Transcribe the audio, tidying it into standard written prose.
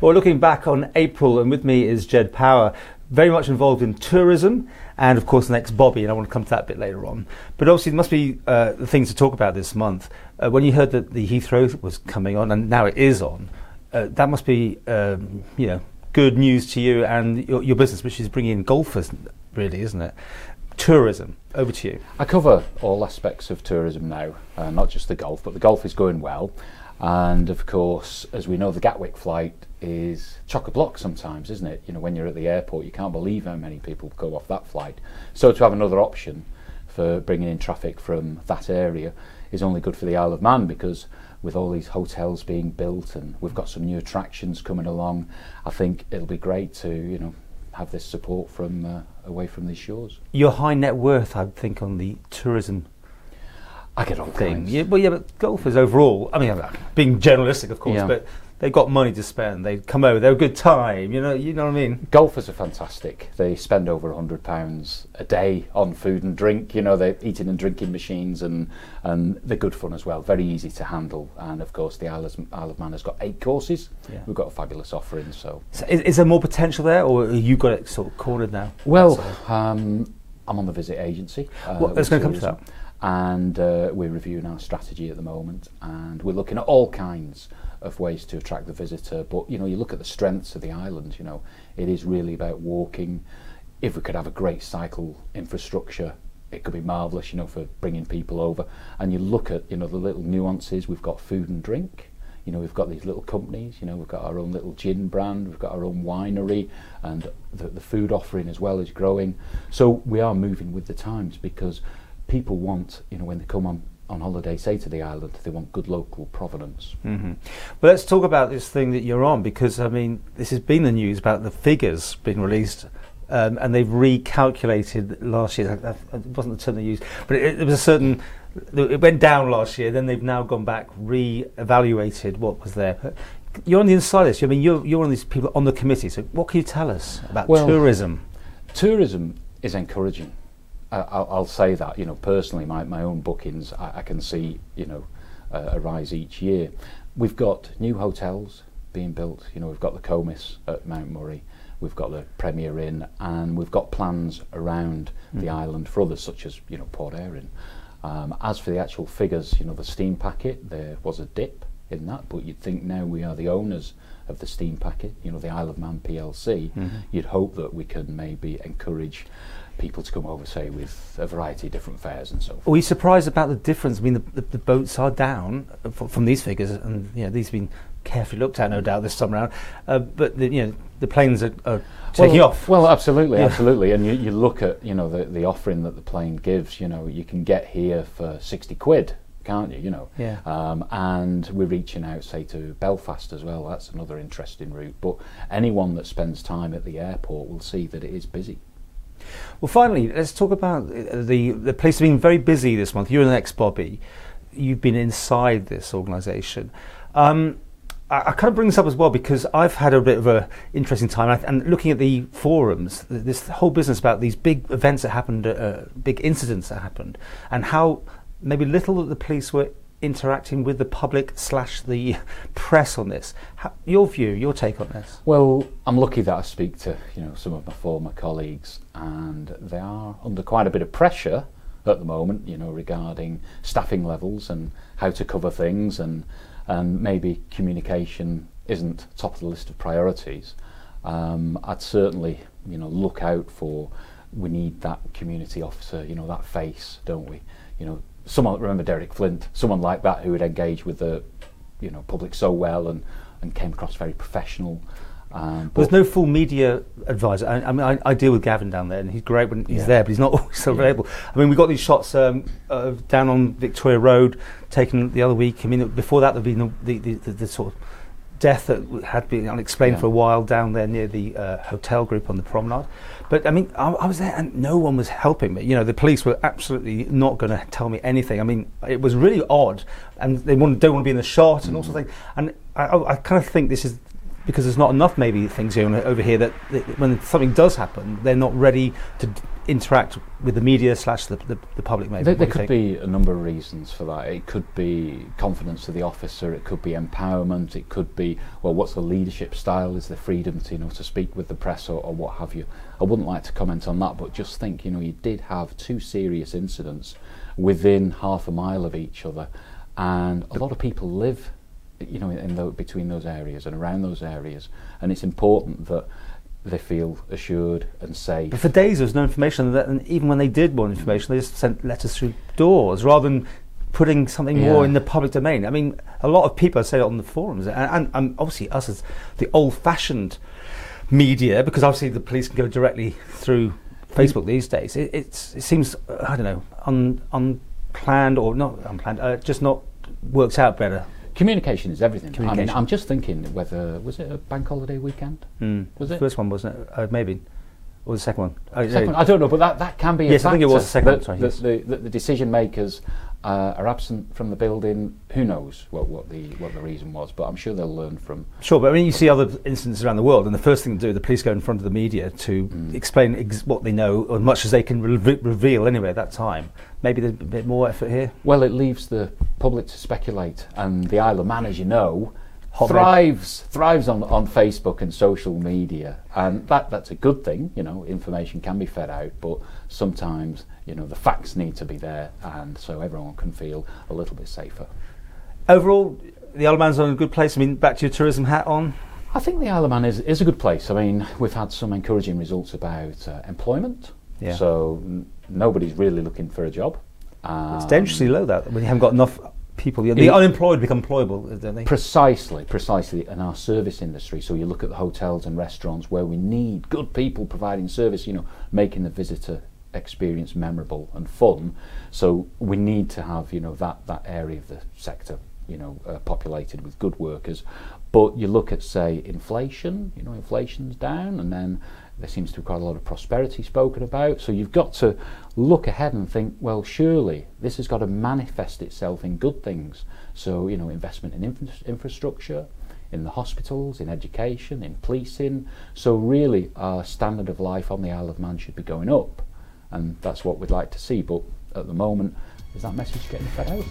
Well, looking back on April, and with me is Jed Power, very much involved in tourism, and of course the next Bobby, and I want to come to that a bit later on. But obviously there must be things to talk about this month. When you heard that the Heathrow was coming on, and now it is on, that must be good news to you and your business, which is bringing in golfers, really, isn't it? Tourism, over to you. I cover all aspects of tourism now, not just the golf, but the golf is going well. And of course, as we know, the Gatwick flight is chock-a-block sometimes, isn't it? You know, when you're at the airport, you can't believe how many people go off that flight. So to have another option for bringing in traffic from that area is only good for the Isle of Man, because with all these hotels being built and we've got some new attractions coming along, I think it'll be great to, have this support from away from these shores. Your high net worth, I think, on the tourism I get all thing. kinds. Yeah, but golfers overall, I mean, being generalistic, of course, but they've got money to spend. They come over, they're a good time. You know what I mean. Golfers are fantastic. They spend over £100 a day on food and drink. They're eating and drinking machines, and they're good fun as well. Very easy to handle. And of course, the Isle of Man has got 8 courses. Yeah. We've got a fabulous offering. So is there more potential there, or have you got it sort of cornered now? Well, I'm on the visit agency. Let's going to come to that. And we're reviewing our strategy at the moment, and we're looking at all kinds of ways to attract the visitor. But you look at the strengths of the island. It is really about walking. If we could have a great cycle infrastructure, it could be marvellous, for bringing people over. And you look at the little nuances. We've got food and drink. We've got these little companies. We've got our own little gin brand. We've got our own winery, and the food offering as well is growing. So we are moving with the times, because people want, when they come on holiday, say to the island, they want good local provenance. Mm-hmm. Well, let's talk about this thing that you're on, because this has been the news about the figures being released, and they've recalculated last year. It wasn't the term they used, but it was a certain. It went down last year. Then they've now gone back, re-evaluated what was there. But you're on the inside of this. You're one of these people on the committee. So what can you tell us about tourism? Tourism is encouraging. I'll say that, personally, my own bookings, I can see, a rise each year. We've got new hotels being built. We've got the Comis at Mount Murray, we've got the Premier Inn, and we've got plans around the island for others, such as, Port Erin. As for the actual figures, the steam packet, there was a dip in that, but you'd think now we are the owners of the steam packet, the Isle of Man PLC, you'd hope that we can maybe encourage people to come over, say, with a variety of different fares and so forth. Are you surprised about the difference? The boats are down from these figures, and these have been carefully looked at, no doubt, this time around. But the planes are taking off. Well, absolutely, absolutely. And you look at the offering that the plane gives. You can get here for £60, can't you? Yeah. And we're reaching out, say, to Belfast as well. That's another interesting route. But anyone that spends time at the airport will see that it is busy. Well, finally, let's talk about the place has been very busy this month. You're the next Bobby. You've been inside this organisation. I kind of bring this up as well, because I've had a bit of an interesting time, and looking at the forums, this whole business about these big events that happened, big incidents that happened, and how maybe little that the police were interacting with the public / the press on this. Your view, your take on this? Well, I'm lucky that I speak to some of my former colleagues, and they are under quite a bit of pressure at the moment, regarding staffing levels and how to cover things, and maybe communication isn't top of the list of priorities. I'd certainly look out for, we need that community officer, that face, don't we? Someone, remember Derek Flint, someone like that who would engage with the public so well and came across very professional. There's no full media advisor. I deal with Gavin down there, and he's great when he's there, but he's not always so available. We got these shots down on Victoria Road taken the other week. Before that, there'd been the sort of death that had been unexplained for a while down there near the hotel group on the promenade. But I was there and no one was helping me. The police were absolutely not going to tell me anything. It was really odd, and they don't want to be in the shot and all sorts of things. And I kind of think this is because there's not enough maybe things going on over here that when something does happen, they're not ready to interact with the media / the public maybe? There could be a number of reasons for that. It could be confidence of the officer, it could be empowerment, it could be, well, what's the leadership style, is the freedom to, to speak with the press or what have you. I wouldn't like to comment on that, but just think, you did have 2 serious incidents within half a mile of each other, and a lot of people live between those areas and around those areas, and it's important that they feel assured and safe. But for days there was no information, and even when they did want information, they just sent letters through doors rather than putting something more in the public domain. I mean, a lot of people say it on the forums, and obviously us as the old-fashioned media, because obviously the police can go directly through Facebook these days. It seems, I don't know, unplanned or not unplanned, just not works out better. Communication is everything. I mean, I'm just thinking whether, was it a bank holiday weekend? Was it? The first one, wasn't it? Maybe. Or the second one? Second one, I don't know, but that can be a factor. I think it was the second one. Sorry, the decision makers are absent from the building. Who knows what the reason was, but I'm sure they'll learn from. Sure, but I mean, you see other incidents around the world, and the first thing to do, the police go in front of the media to explain what they know, as much as they can reveal anyway at that time. Maybe there's a bit more effort here. Well, it leaves the public to speculate, and the Isle of Man, as you know, thrives on Facebook and social media, and that's a good thing. Information can be fed out, but sometimes the facts need to be there, and so everyone can feel a little bit safer. Overall, the Isle of Man's in a good place. I mean, back to your tourism hat on. I think the Isle of Man is a good place. I mean, we've had some encouraging results about employment. Yeah. So nobody's really looking for a job. It's dangerously low, that, when you haven't got enough people. The unemployed become employable, don't they? Precisely in our service industry. So you look at the hotels and restaurants where we need good people providing service, making the visitor experience memorable and fun. So we need to have, that area of the sector, populated with good workers. But you look at, say, inflation, inflation's down, and then there seems to be quite a lot of prosperity spoken about. So you've got to look ahead and think, well, surely this has got to manifest itself in good things. So, investment in infrastructure, in the hospitals, in education, in policing. So really our standard of life on the Isle of Man should be going up. And that's what we'd like to see. But at the moment, is that message getting fed out?